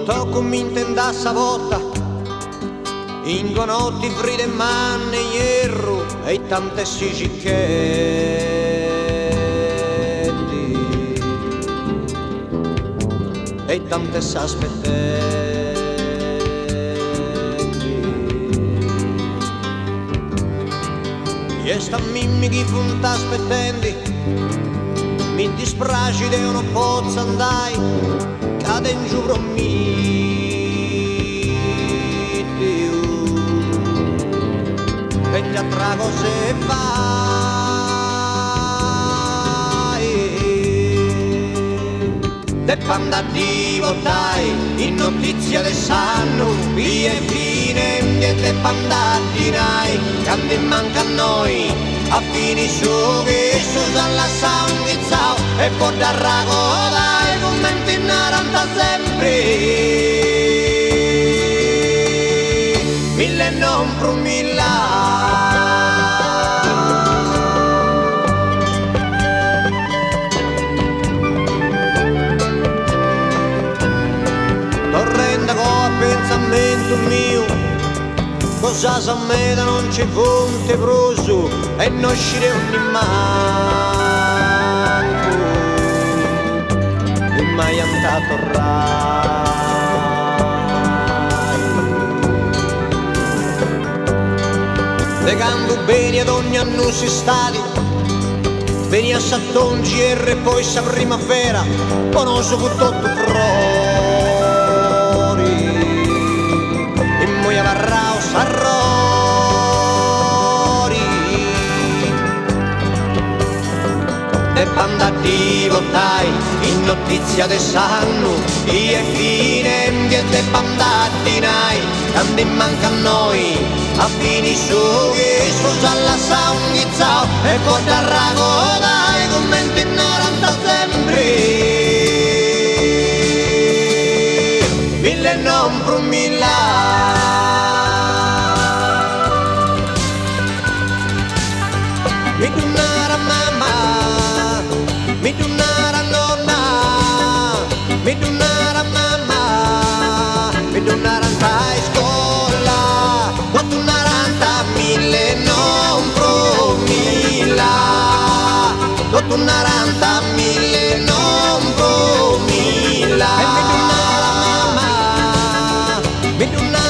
Tocco mi intenda savota in due notti fride manne hierro e tante sicchetti e tante s'aspettenti e sta mimmi chi funta aspettandi mi dispraci de uno pozzo andai cade in giù e ti attrago se vai te panda di votai in notizia le sanno via e fine e te panda di nai quando manca a noi a fini su che su dalla sanguizzao e poi da ragola e commenti in 40 sempre mille non promilla torrenda con pensamento mio cosa sa me da non c'è fonte proso e non uscire ogni manco non mai andato legando bene ad ogni anno si stati veni a Sattongi e poi sa primavera conosco tutto fuori e poi avarrao sarrori e banda di votai in notizia de sanno e fine e te banda di nai quando manca a noi a fini su che sposa la sanguizzao e poi da ragola e commenti in 40 sempre mille non promilla mi donara mamma mi donara nonna mi donara mamma mi donara andai scuola ma tu 40.000 non promilla tu 40.000 non promilla e mi donara mamma mi donara